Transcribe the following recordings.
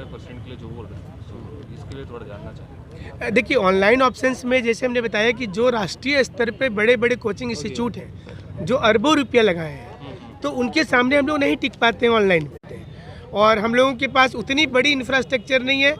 25% के लिए जो बोल रहे हैं, तो इसके लिए थोड़ा जानना चाहेंगे। देखिए, ऑनलाइन ऑप्शंस में जैसे हमने बताया कि जो राष्ट्रीय स्तर पे बड़े बड़े कोचिंग इंस्टीट्यूट हैं जो अरबों रुपया लगाए हैं, तो उनके सामने हम लोग नहीं टिक पाते हैं ऑनलाइन पे। और हम लोगों के पास उतनी बड़ी इंफ्रास्ट्रक्चर नहीं है,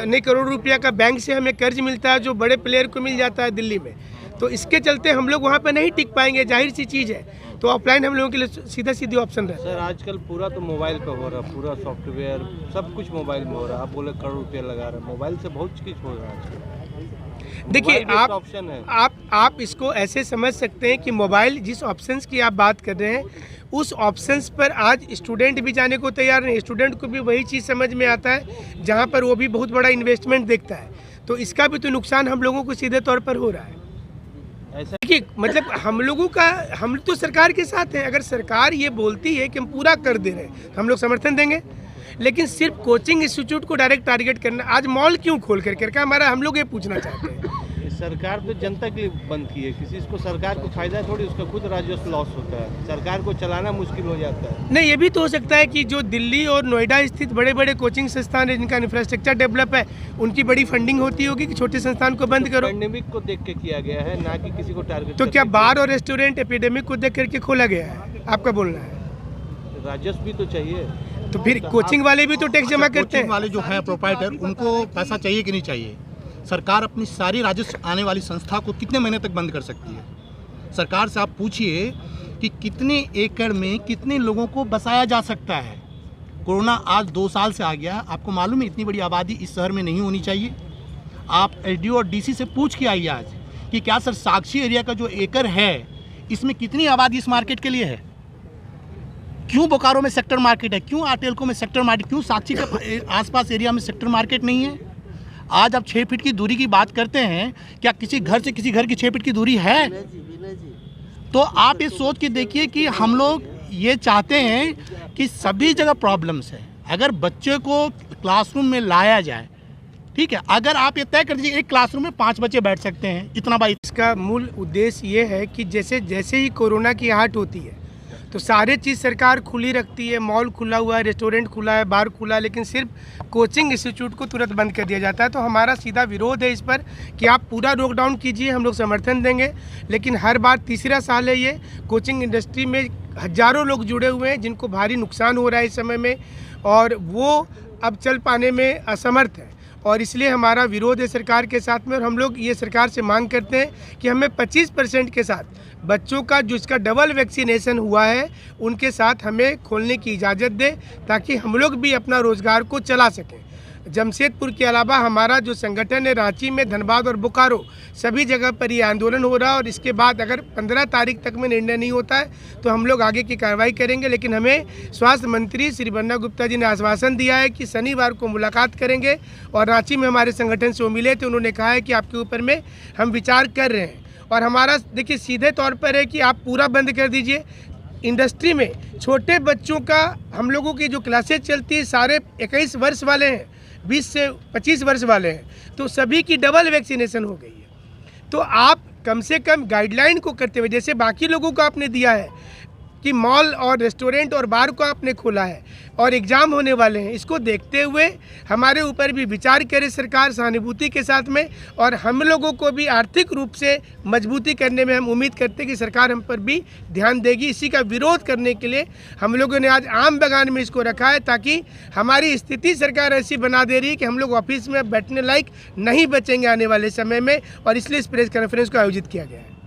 नहीं करोड़ रुपया का बैंक से हमें कर्ज मिलता है जो बड़े प्लेयर को मिल जाता है दिल्ली में, तो इसके चलते हम लोग वहाँ पे नहीं टिक पाएंगे, जाहिर सी चीज़ है। तो ऑफलाइन हम लोगों के लिए सीधा सीधी ऑप्शन रहता है। सर आजकल पूरा तो मोबाइल पे हो रहा है, पूरा सॉफ्टवेयर सब कुछ मोबाइल में हो रहा है। आप बोले करोड़ रुपया लगा रहे हैं, मोबाइल से बहुत चीज़ हो रहा है आजकल। देखिए, ऑप्शन है, आप इसको ऐसे समझ सकते हैं कि मोबाइल जिस ऑप्शंस की आप बात कर रहे हैं उस ऑप्शंस पर आज स्टूडेंट भी जाने को तैयार नहीं। स्टूडेंट को भी वही चीज़ समझ में आता है जहाँ पर वो भी बहुत बड़ा इन्वेस्टमेंट देखता है, तो इसका भी तो नुकसान हम लोगों को सीधे तौर पर हो रहा है। ऐसा देखिए, मतलब हम तो सरकार के साथ हैं। अगर सरकार ये बोलती है कि हम पूरा कर दे रहे हैं तो हम लोग समर्थन देंगे, लेकिन सिर्फ कोचिंग इंस्टीट्यूट को डायरेक्ट टारगेट करना, आज मॉल क्यों खोल करके हमारा, हम लोग ये पूछना चाहते हैं। सरकार तो जनता के लिए बंद की है, किसी को सरकार को फायदा थोड़ी, उसका खुद राजस्व लॉस होता है, सरकार को चलाना मुश्किल हो जाता है। नहीं, ये भी तो हो सकता है कि जो दिल्ली और नोएडा स्थित बड़े बड़े कोचिंग संस्थान है जिनका इंफ्रास्ट्रक्चर डेवलप है, उनकी बड़ी फंडिंग होती होगी कि छोटे संस्थान को बंद करो। एपिडेमिक को देख के किया गया है, ना कि किसी को टारगेट। तो क्या बार और रेस्टोरेंट एपिडेमिक को देख करके खोला गया है? आपका बोलना है। राजस्व भी तो चाहिए, तो फिर कोचिंग वाले भी तो टैक्स जमा करते हैं। कोचिंग वाले जो हैं प्रोप्राइटर, उनको पैसा चाहिए कि नहीं चाहिए? सरकार अपनी सारी राजस्व आने वाली संस्था को कितने महीने तक बंद कर सकती है? सरकार से आप पूछिए कि कितने एकड़ में कितने लोगों को बसाया जा सकता है। कोरोना आज 2 साल से आ गया, आपको मालूम है इतनी बड़ी आबादी इस शहर में नहीं होनी चाहिए। आप एसडीओ और डीसी से पूछ के आइए आज कि क्या सर साक्षी एरिया का जो एकड़ है इसमें कितनी आबादी इस मार्केट के लिए है? क्यों बोकारो में सेक्टर मार्केट है? क्यों आटेलको में सेक्टर मार्केट? क्यों साक्षी के आसपास एरिया में सेक्टर मार्केट नहीं है? आज आप 6 फीट की दूरी की बात करते हैं, क्या किसी घर से किसी घर की 6 फीट की दूरी है? तो आप ये सोच के देखिए कि हम लोग ये चाहते हैं कि सभी जगह प्रॉब्लम्स है। अगर बच्चे को क्लासरूम में लाया जाए, ठीक है, अगर आप ये तय कर दीजिए एक क्लासरूम में 5 बच्चे बैठ सकते हैं, इतना बाई। इसका मूल उद्देश्य ये है कि जैसे जैसे ही कोरोना की आहट होती है तो सारे चीज़ सरकार खुली रखती है, मॉल खुला हुआ है, रेस्टोरेंट खुला है, बार खुला है, लेकिन सिर्फ कोचिंग इंस्टीट्यूट को तुरंत बंद कर दिया जाता है। तो हमारा सीधा विरोध है इस पर कि आप पूरा लॉकडाउन कीजिए, हम लोग समर्थन देंगे, लेकिन हर बार तीसरा साल है ये, कोचिंग इंडस्ट्री में हज़ारों लोग जुड़े हुए हैं जिनको भारी नुकसान हो रहा है इस समय में, और वो अब चल पाने में असमर्थ है, और इसलिए हमारा विरोध है सरकार के साथ में। और हम लोग ये सरकार से मांग करते हैं कि हमें 25% के साथ बच्चों का जिसका डबल वैक्सीनेशन हुआ है उनके साथ हमें खोलने की इजाज़त दे, ताकि हम लोग भी अपना रोज़गार को चला सकें। जमशेदपुर के अलावा हमारा जो संगठन है रांची में, धनबाद और बोकारो सभी जगह पर ये आंदोलन हो रहा है, और इसके बाद अगर 15 तारीख तक में निर्णय नहीं होता है तो हम लोग आगे की कार्रवाई करेंगे। लेकिन हमें स्वास्थ्य मंत्री श्री बन्ना गुप्ता जी ने आश्वासन दिया है कि शनिवार को मुलाकात करेंगे, और रांची में हमारे संगठन से वो मिले थे, उन्होंने कहा है कि आपके ऊपर में हम विचार कर रहे हैं। और हमारा देखिए सीधे तौर पर है कि आप पूरा बंद कर दीजिए। इंडस्ट्री में छोटे बच्चों का, हम लोगों की जो क्लासेज चलती है सारे 21 वर्ष वाले हैं, 20 से 25 वर्ष वाले हैं, तो सभी की डबल वैक्सीनेशन हो गई है। तो आप कम से कम गाइडलाइन को करते हुए, जैसे बाकी लोगों को आपने दिया है कि मॉल और रेस्टोरेंट और बार को आपने खोला है और एग्ज़ाम होने वाले हैं, इसको देखते हुए हमारे ऊपर भी विचार करे सरकार सहानुभूति के साथ में, और हम लोगों को भी आर्थिक रूप से मजबूती करने में हम उम्मीद करते हैं कि सरकार हम पर भी ध्यान देगी। इसी का विरोध करने के लिए हम लोगों ने आज आम बगान में इसको रखा है, ताकि हमारी स्थिति सरकार ऐसी बना दे रही है कि हम लोग ऑफिस में बैठने लायक नहीं बचेंगे आने वाले समय में, और इसलिए इस प्रेस कॉन्फ्रेंस को आयोजित किया गया है।